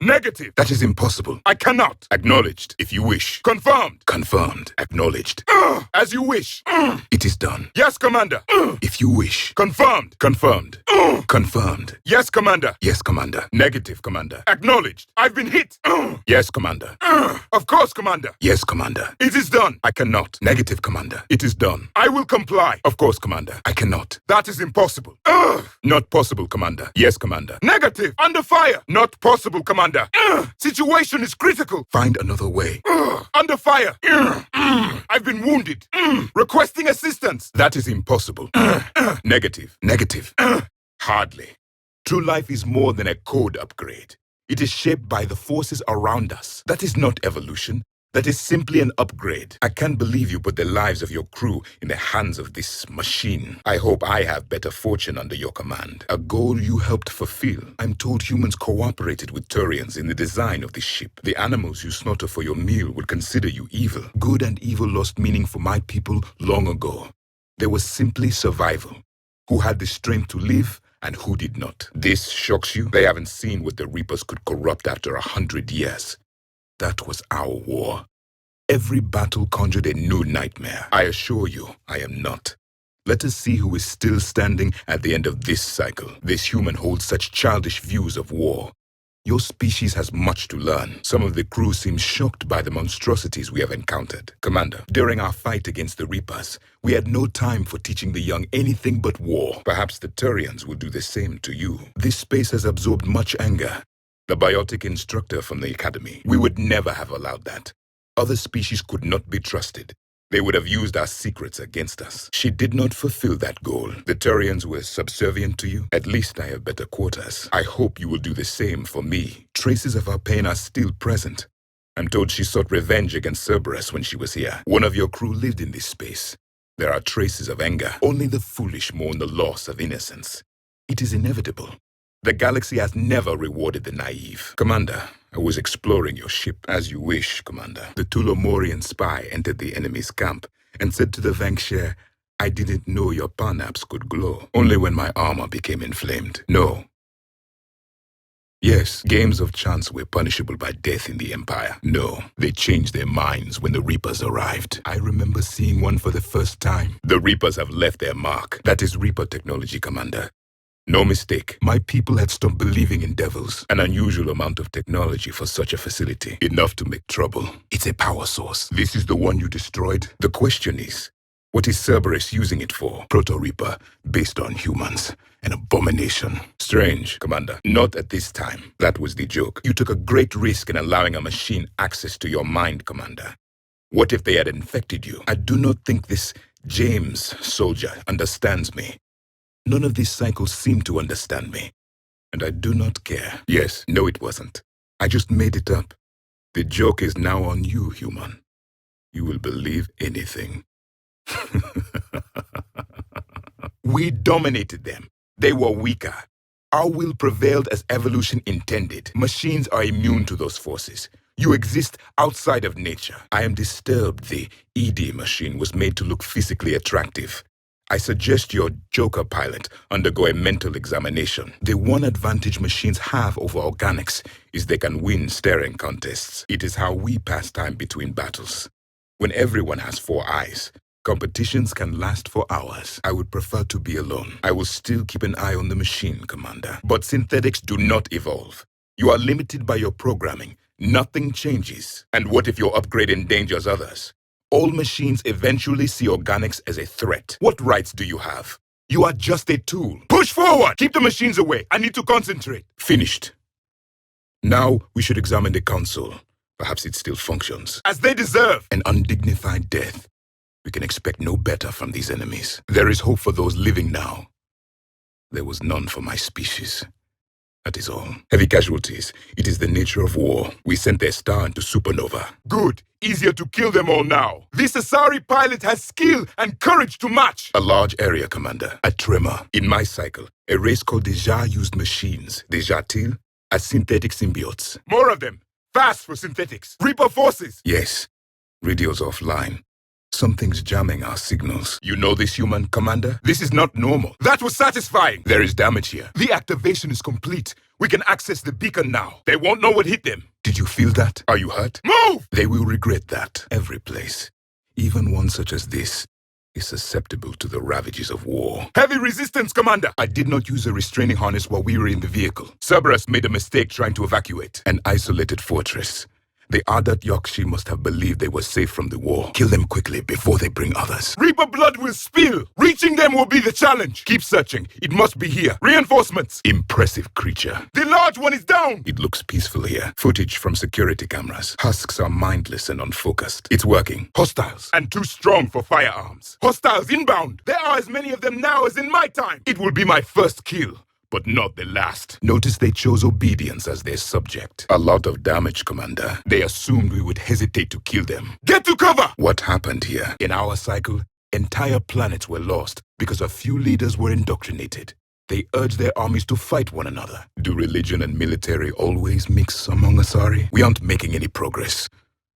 Negative. That is impossible. I cannot. Acknowledged, if you wish. Confirmed. Confirmed. Acknowledged. As you wish. It is done. Yes, Commander. If you wish. Confirmed. Confirmed. Confirmed. Yes, Commander. Yes, Commander. Negative, Commander. Acknowledged. I've been hit. Yes, Commander. Of course, Commander. Yes, Commander. It is done. I cannot. Negative, Commander. It is done. I will comply. Of course, Commander. I cannot. That is impossible. Not possible, Commander. Yes, Commander. Negative. Under fire. Not possible, Commander. Situation is critical. Find another way. Under fire. I've been wounded. Requesting assistance. That is impossible. Negative. Negative. Hardly. True life is more than a code upgrade. It is shaped by the forces around us. That is not evolution. That is simply an upgrade. I can't believe you put the lives of your crew in the hands of this machine. I hope I have better fortune under your command. A goal you helped fulfill. I'm told humans cooperated with Turians in the design of this ship. The animals you slaughter for your meal would consider you evil. Good and evil lost meaning for my people long ago. There was simply survival. Who had the strength to live and who did not. This shocks you? They haven't seen what the Reapers could corrupt after 100 years. That was our war. Every battle conjured a new nightmare. I assure you, I am not. Let us see who is still standing at the end of this cycle. This human holds such childish views of war. Your species has much to learn. Some of the crew seem shocked by the monstrosities we have encountered. Commander, during our fight against the Reapers, we had no time for teaching the young anything but war. Perhaps the Turians will do the same to you. This space has absorbed much anger. The biotic instructor from the academy. We would never have allowed that. Other species could not be trusted. They would have used our secrets against us. She did not fulfill that goal. The Turians were subservient to you. At least I have better quarters. I hope you will do the same for me. Traces of our pain are still present. I'm told she sought revenge against Cerberus when she was here. One of your crew lived in this space. There are traces of anger. Only the foolish mourn the loss of innocence. It is inevitable. The galaxy has never rewarded the naive. Commander, I was exploring your ship. As you wish, Commander. The Tulomorian spy entered the enemy's camp and said to the Vanksher, I didn't know your parnaps could glow. Only when my armor became inflamed. No. Yes, games of chance were punishable by death in the Empire. No, they changed their minds when the Reapers arrived. I remember seeing one for the first time. The Reapers have left their mark. That is Reaper technology, Commander. No mistake, my people had stopped believing in devils. An unusual amount of technology for such a facility. Enough to make trouble. It's a power source. This is the one you destroyed? The question is, what is Cerberus using it for? Proto-Reaper, based on humans. An abomination. Strange, Commander. Not at this time. That was the joke. You took a great risk in allowing a machine access to your mind, Commander. What if they had infected you? I do not think this James soldier understands me. None of these cycles seem to understand me. And I do not care. Yes, no it wasn't. I just made it up. The joke is now on you, human. You will believe anything. We dominated them. They were weaker. Our will prevailed as evolution intended. Machines are immune to those forces. You exist outside of nature. I am disturbed the ED machine was made to look physically attractive. I suggest your Joker pilot undergo a mental examination. The one advantage machines have over organics is they can win staring contests. It is how we pass time between battles. When everyone has 4 eyes, competitions can last for hours. I would prefer to be alone. I will still keep an eye on the machine, Commander. But synthetics do not evolve. You are limited by your programming. Nothing changes. And what if your upgrade endangers others? All machines eventually see organics as a threat. What rights do you have? You are just a tool. Push forward! Keep the machines away. I need to concentrate. Finished. Now we should examine the console. Perhaps it still functions. As they deserve. An undignified death. We can expect no better from these enemies. There is hope for those living now. There was none for my species. That is all. Heavy casualties. It is the nature of war. We sent their star into supernova. Good. Easier to kill them all now. This Asari pilot has skill and courage to match. A large area, Commander. A tremor. In my cycle, a race called the Jah used machines. The Jatil as synthetic symbiotes. More of them. Fast for synthetics. Reaper forces. Yes. Radio's offline. Something's jamming our signals. You know this, human commander? This is not normal. That was satisfying. There is damage here. The activation is complete. We can access the beacon now. They won't know what hit them. Did you feel that? Are you hurt? Move! They will regret that. Every place, even one such as this, is susceptible to the ravages of war. Heavy resistance, Commander! I did not use a restraining harness while we were in the vehicle. Cerberus made a mistake trying to evacuate an isolated fortress. The Ardat Yakshi must have believed they were safe from the war. Kill them quickly before they bring others. Reaper blood will spill! Reaching them will be the challenge! Keep searching. It must be here. Reinforcements! Impressive creature. The large one is down! It looks peaceful here. Footage from security cameras. Husks are mindless and unfocused. It's working. Hostiles. And too strong for firearms. Hostiles inbound! There are as many of them now as in my time! It will be my first kill. But not the last. Notice they chose obedience as their subject. A lot of damage, Commander. They assumed we would hesitate to kill them. Get to cover! What happened here? In our cycle, entire planets were lost because a few leaders were indoctrinated. They urged their armies to fight one another. Do religion and military always mix among Asari? We aren't making any progress.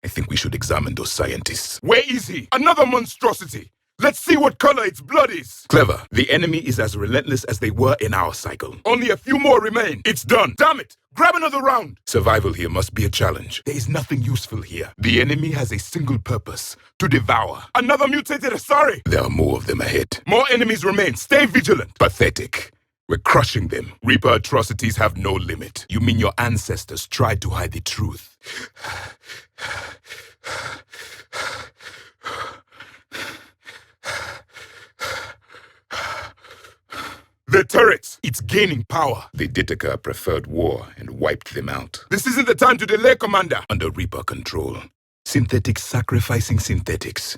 I think we should examine those scientists. Where is he? Another monstrosity! Let's see what color its blood is. Clever. The enemy is as relentless as they were in our cycle. Only a few more remain. It's done. Damn it. Grab another round. Survival here must be a challenge. There is nothing useful here. The enemy has a single purpose: to devour. Another mutated Asari. There are more of them ahead. More enemies remain. Stay vigilant. Pathetic. We're crushing them. Reaper atrocities have no limit. You mean your ancestors tried to hide the truth? The turrets! It's gaining power. The Ditaka preferred war and wiped them out. This isn't the time to delay, Commander. Under Reaper control. Synthetics sacrificing synthetics.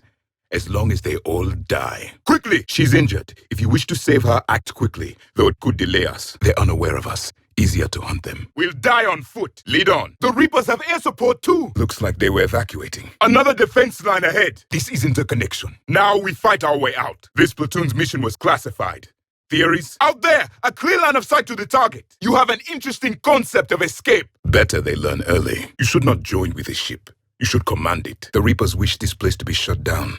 As long as they all die. Quickly! She's injured. If you wish to save her, act quickly. Though it could delay us. They're unaware of us. Easier to hunt them. We'll die on foot. Lead on. The Reapers have air support too. Looks like they were evacuating. Another defense line ahead. This isn't a connection. Now we fight our way out. This platoon's mission was classified. Theories? Out there! A clear line of sight to the target. You have an interesting concept of escape. Better they learn early. You should not join with the ship. You should command it. The Reapers wish this place to be shut down.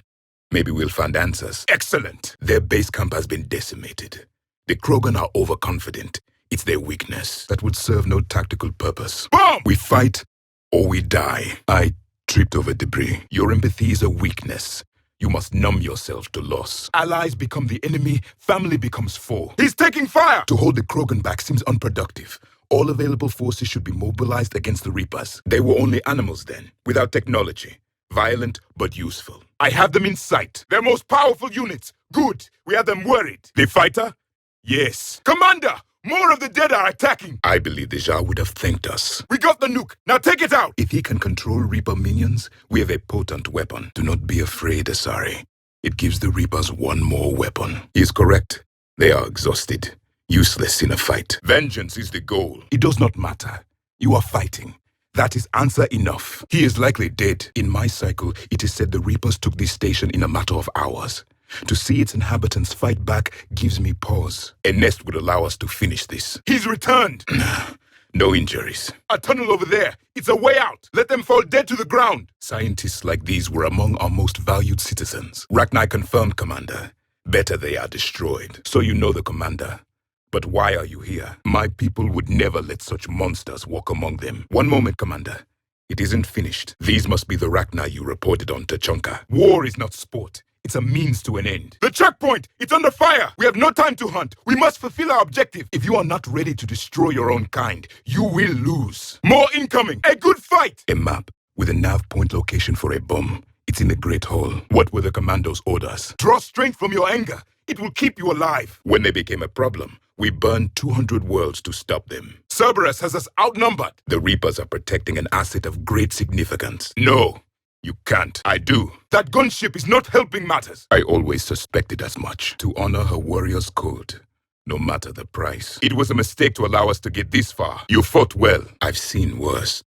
Maybe we'll find answers. Excellent. Their base camp has been decimated. The Krogan are overconfident. It's their weakness that would serve no tactical purpose. Bomb! We fight or we die. I tripped over debris. Your empathy is a weakness. You must numb yourself to loss. Allies become the enemy, family becomes foe. He's taking fire! To hold the Krogan back seems unproductive. All available forces should be mobilized against the Reapers. They were only animals then, without technology. Violent, but useful. I have them in sight. Their most powerful units. Good. We have them worried. The fighter? Yes. Commander! More of the dead are attacking! I believe the Jar would have thanked us. We got the nuke! Now take it out! If he can control Reaper minions, we have a potent weapon. Do not be afraid, Asari. It gives the Reapers one more weapon. He is correct. They are exhausted. Useless in a fight. Vengeance is the goal. It does not matter. You are fighting. That is answer enough. He is likely dead. In my cycle, it is said the Reapers took this station in a matter of hours. To see its inhabitants fight back gives me pause. A nest would allow us to finish this. He's returned! No injuries. A tunnel over there. It's a way out. Let them fall dead to the ground. Scientists like these were among our most valued citizens. Rachni confirmed, Commander. Better they are destroyed. So you know the Commander. But why are you here? My people would never let such monsters walk among them. One moment, Commander. It isn't finished. These must be the Rachni you reported on Tachanka. War is not sport. It's a means to an end. The checkpoint! It's under fire! We have no time to hunt. We must fulfill our objective. If you are not ready to destroy your own kind, you will lose. More incoming! A good fight! A map with a nav point location for a bomb. It's in the Great Hall. What were the commando's orders? Draw strength from your anger. It will keep you alive. When they became a problem, we burned 200 worlds to stop them. Cerberus has us outnumbered. The Reapers are protecting an asset of great significance. No. You can't. I do. That gunship is not helping matters. I always suspected as much. To honor her warrior's code, no matter the price. It was a mistake to allow us to get this far. You fought well. I've seen worse.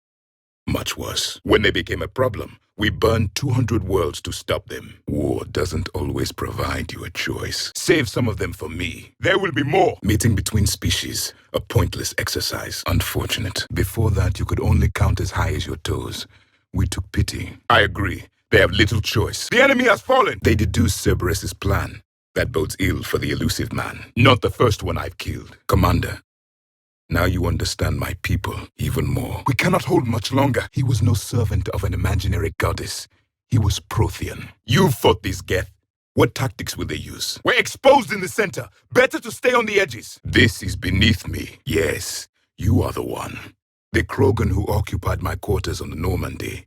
Much worse. When they became a problem, we burned 200 worlds to stop them. War doesn't always provide you a choice. Save some of them for me. There will be more. Meeting between species, a pointless exercise. Unfortunate. Before that, you could only count as high as your toes. We took pity. I agree. They have little choice. The enemy has fallen. They deduce Cerberus's plan. That bodes ill for the elusive man. Not the first one I've killed. Commander, now you understand my people even more. We cannot hold much longer. He was no servant of an imaginary goddess. He was Prothean. You fought this Geth. What tactics will they use? We're exposed in the center. Better to stay on the edges. This is beneath me. Yes, you are the one. The Krogan who occupied my quarters on the Normandy.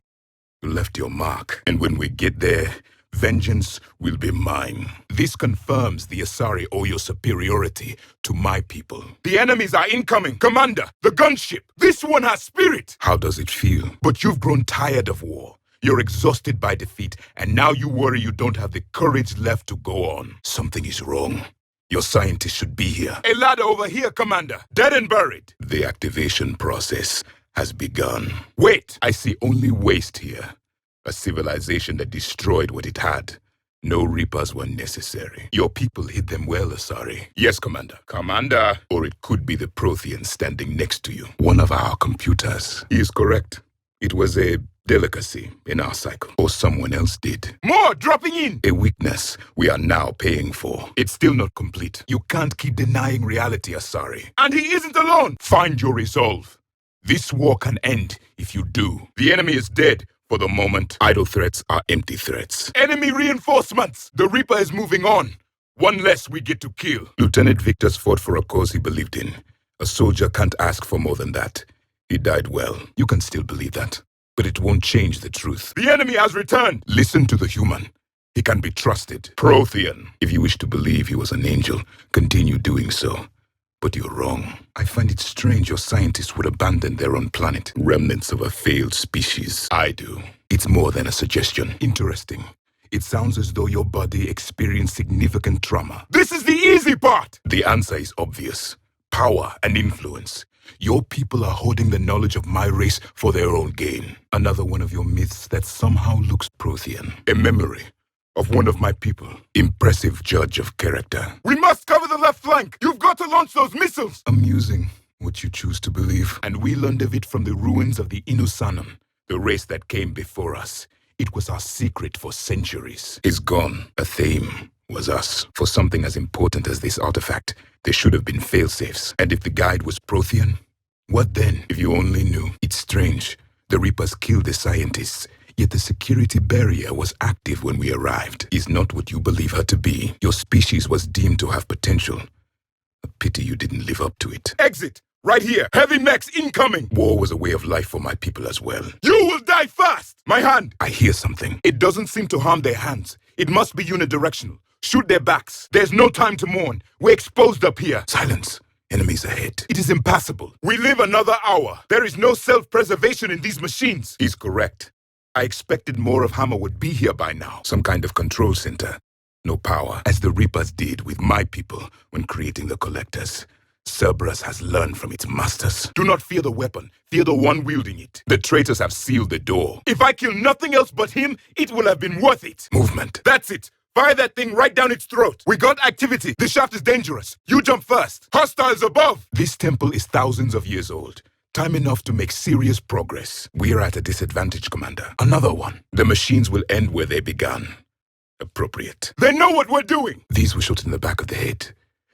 You left your mark. And when we get there, vengeance will be mine. This confirms the Asari owe your superiority to my people. The enemies are incoming. Commander, the gunship. This one has spirit. How does it feel? But you've grown tired of war. You're exhausted by defeat, and now you worry you don't have the courage left to go on. Something is wrong. Your scientists should be here. A ladder over here, Commander. Dead and buried. The activation process has begun. Wait! I see only waste here. A civilization that destroyed what it had. No Reapers were necessary. Your people hid them well, Asari. Yes, Commander. Commander! Or it could be the Prothean standing next to you. One of our computers. He is correct. It was a delicacy in our cycle. Or someone else did. More dropping in! A weakness we are now paying for. It's still not complete. You can't keep denying reality, Asari. And he isn't alone! Find your resolve. This war can end if you do. The enemy is dead. For the moment, idle threats are empty threats. Enemy reinforcements! The Reaper is moving on. One less we get to kill. Lieutenant Victor's fought for a cause he believed in. A soldier can't ask for more than that. He died well. You can still believe that. But it won't change the truth. The enemy has returned! Listen to the human. He can be trusted. Prothean. If you wish to believe he was an angel, continue doing so. But you're wrong. I find it strange your scientists would abandon their own planet. Remnants of a failed species. I do. It's more than a suggestion. Interesting. It sounds as though your body experienced significant trauma. This is the easy part! The answer is obvious. Power and influence. Your people are holding the knowledge of my race for their own gain. Another one of your myths that somehow looks Prothean. A memory of one of my people. Impressive judge of character. We must cover the left flank! You've got to launch those missiles! Amusing what you choose to believe. And we learned of it from the ruins of the Inusanon, the race that came before us. It was our secret for centuries. It's gone. A theme was us. For something as important as this artifact, there should have been failsafes. And if the guide was Prothean, what then? If you only knew. It's strange. The Reapers killed the scientists, yet the security barrier was active when we arrived. Is not what you believe her to be. Your species was deemed to have potential. A pity you didn't live up to it. Exit! Right here! Heavy mechs incoming! War was a way of life for my people as well. You will die fast! My hand! I hear something. It doesn't seem to harm their hands. It must be unidirectional. Shoot their backs. There's no time to mourn. We're exposed up here. Silence. Enemies ahead. It is impassable. We live another hour. There is no self-preservation in these machines. He's correct. I expected more of Hammer would be here by now. Some kind of control center. No power, as the Reapers did with my people when creating the Collectors. Cerberus has learned from its masters. Do not fear the weapon. Fear the one wielding it. The traitors have sealed the door. If I kill nothing else but him, it will have been worth it. Movement. That's it. Fire that thing right down its throat. We got activity. The shaft is dangerous. You jump first. Hostiles above. This temple is thousands of years old. Time enough to make serious progress. We're at a disadvantage, Commander. Another one. The machines will end where they began. Appropriate. They know what we're doing. These were shot in the back of the head.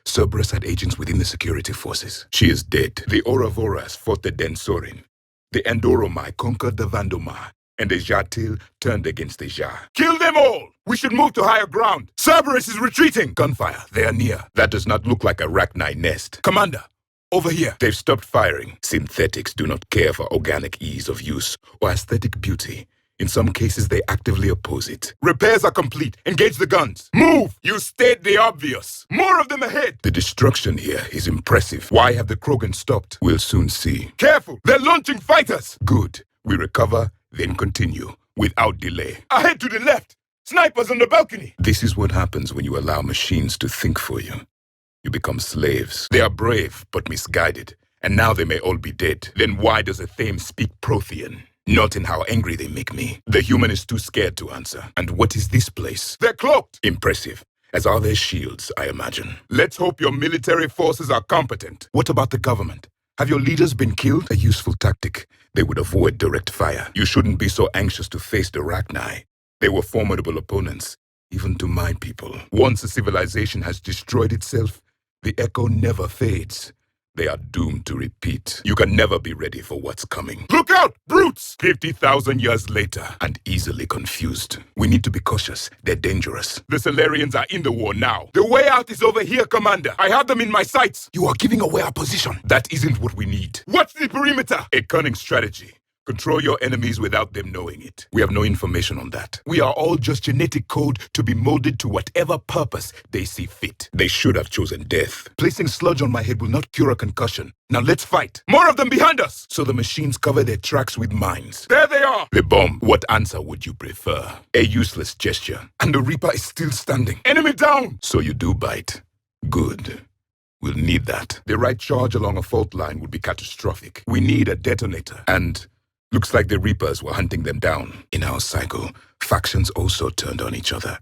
Cerberus had agents within the security forces. She is dead. The Ouroboros fought the Densorin. The Andoromai conquered the Vandomai. And the Jatil turned against the Ja. Kill them all! We should move to higher ground. Cerberus is retreating! Gunfire. They are near. That does not look like a Arachnai nest. Commander, over here. They've stopped firing. Synthetics do not care for organic ease of use or aesthetic beauty. In some cases, they actively oppose it. Repairs are complete. Engage the guns. Move! You state the obvious. More of them ahead. The destruction here is impressive. Why have the Krogan stopped? We'll soon see. Careful! They're launching fighters! Good. We recover, then continue, without delay. Ahead to the left! Snipers on the balcony! This is what happens when you allow machines to think for you. You become slaves. They are brave, but misguided. And now they may all be dead. Then why does a Thame speak Prothean? Not in how angry they make me. The human is too scared to answer. And what is this place? They're cloaked! Impressive. As are their shields, I imagine. Let's hope your military forces are competent. What about the government? Have your leaders been killed? A useful tactic. They would avoid direct fire. You shouldn't be so anxious to face the Arachnai. They were formidable opponents, even to my people. Once a civilization has destroyed itself, the echo never fades. They are doomed to repeat. You can never be ready for what's coming. Look out, brutes! 50,000 years later, and easily confused. We need to be cautious. They're dangerous. The Solarians are in the war now. The way out is over here, Commander. I have them in my sights. You are giving away our position. That isn't what we need. What's the perimeter? A cunning strategy. Control your enemies without them knowing it. We have no information on that. We are all just genetic code to be molded to whatever purpose they see fit. They should have chosen death. Placing sludge on my head will not cure a concussion. Now let's fight. More of them behind us! So the machines cover their tracks with mines. There they are! The bomb. What answer would you prefer? A useless gesture. And the Reaper is still standing. Enemy down! So you do bite. Good. We'll need that. The right charge along a fault line would be catastrophic. We need a detonator. And looks like the Reapers were hunting them down. In our cycle, factions also turned on each other.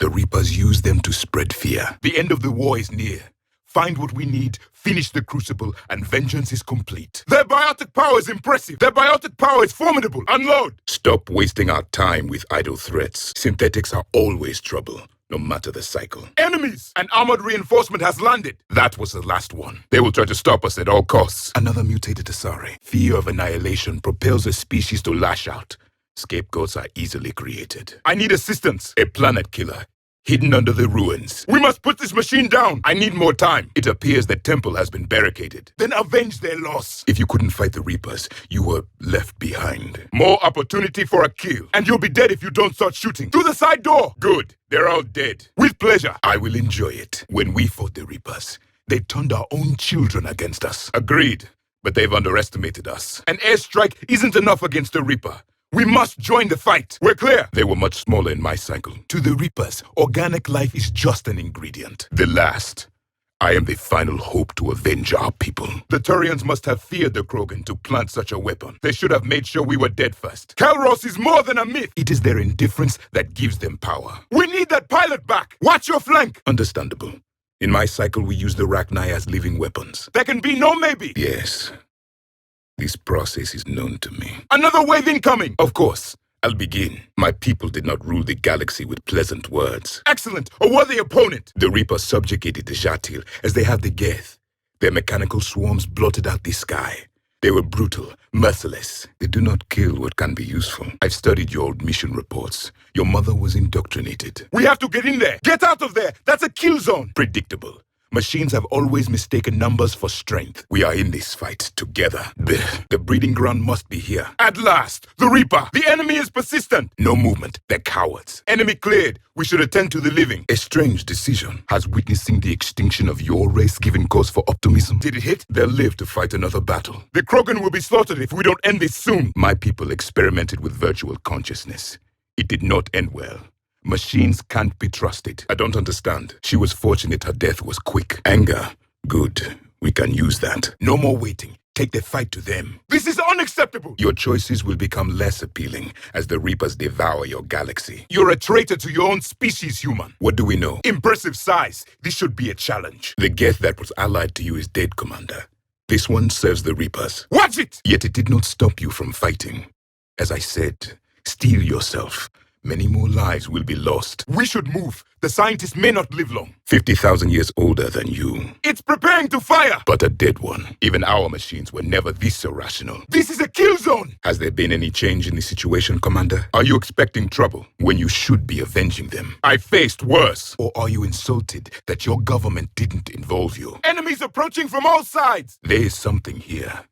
The Reapers used them to spread fear. The end of the war is near. Find what we need, finish the crucible, and vengeance is complete. Their biotic power is impressive. Their biotic power is formidable. Unload! Stop wasting our time with idle threats. Synthetics are always trouble, no matter the cycle. Enemies! An armored reinforcement has landed. That was the last one. They will try to stop us at all costs. Another mutated Asari. Fear of annihilation propels a species to lash out. Scapegoats are easily created. I need assistance. A planet killer, hidden under the ruins. We must put this machine down. I need more time. It appears the temple has been barricaded. Then avenge their loss. If you couldn't fight the Reapers, you were left behind. More opportunity for a kill. And you'll be dead if you don't start shooting. Through the side door. Good. They're all dead. With pleasure. I will enjoy it. When we fought the Reapers, they turned our own children against us. Agreed. But they've underestimated us. An airstrike isn't enough against the Reaper. We must join the fight. We're clear. They were much smaller in my cycle. To the Reapers, organic life is just an ingredient. The last. I am the final hope to avenge our people. The Turians must have feared the Krogan to plant such a weapon. They should have made sure we were dead first. Kalros is more than a myth. It is their indifference that gives them power. We need that pilot back. Watch your flank. Understandable. In my cycle, we use the Rachni as living weapons. There can be no maybe. Yes. This process is known to me. Another wave incoming! Of course. I'll begin. My people did not rule the galaxy with pleasant words. Excellent! A worthy opponent! The Reapers subjugated the Jatil as they have the Geth. Their mechanical swarms blotted out the sky. They were brutal, merciless. They do not kill what can be useful. I've studied your old mission reports. Your mother was indoctrinated. We have to get in there! Get out of there! That's a kill zone! Predictable. Machines have always mistaken numbers for strength. We are in this fight together. The breeding ground must be here. At last! The Reaper! The enemy is persistent! No movement. They're cowards. Enemy cleared. We should attend to the living. A strange decision. Has witnessing the extinction of your race given cause for optimism? Did it hit? They'll live to fight another battle. The Krogan will be slaughtered if we don't end this soon. My people experimented with virtual consciousness. It did not end well. Machines can't be trusted. I don't understand. She was fortunate her death was quick. Anger. Good. We can use that. No more waiting. Take the fight to them. This is unacceptable! Your choices will become less appealing as the Reapers devour your galaxy. You're a traitor to your own species, human. What do we know? Impressive size. This should be a challenge. The Geth that was allied to you is dead, Commander. This one serves the Reapers. Watch it! Yet it did not stop you from fighting. As I said, steel yourself. Many more lives will be lost. We should move. The scientists may not live long. 50,000 years older than you. It's preparing to fire! But a dead one. Even our machines were never this irrational. This is a kill zone! Has there been any change in the situation, Commander? Are you expecting trouble when you should be avenging them? I faced worse. Or are you insulted that your government didn't involve you? Enemies approaching from all sides! There is something here.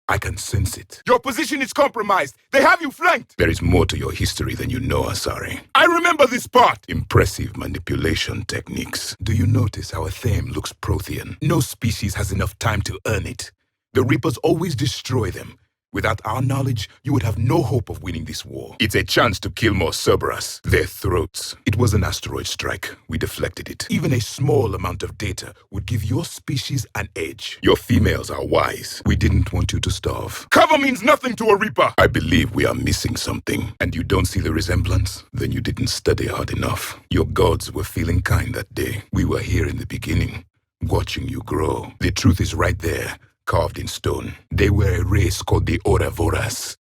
I can sense it. Your position is compromised. They have you flanked. There is more to your history than you know, Asari. I remember this part. Impressive manipulation techniques. Do you notice how a theme looks Prothean? No species has enough time to earn it. The Reapers always destroy them. Without our knowledge, you would have no hope of winning this war. It's a chance to kill more Cerberus. Their throats. It was an asteroid strike. We deflected it. Even a small amount of data would give your species an edge. Your females are wise. We didn't want you to starve. Cover means nothing to a Reaper. I believe we are missing something. And you don't see the resemblance? Then you didn't study hard enough. Your gods were feeling kind that day. We were here in the beginning, watching you grow. The truth is right there. Carved in stone. They were a race called the Ouroboros.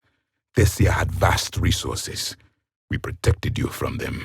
Thessia had vast resources. We protected you from them.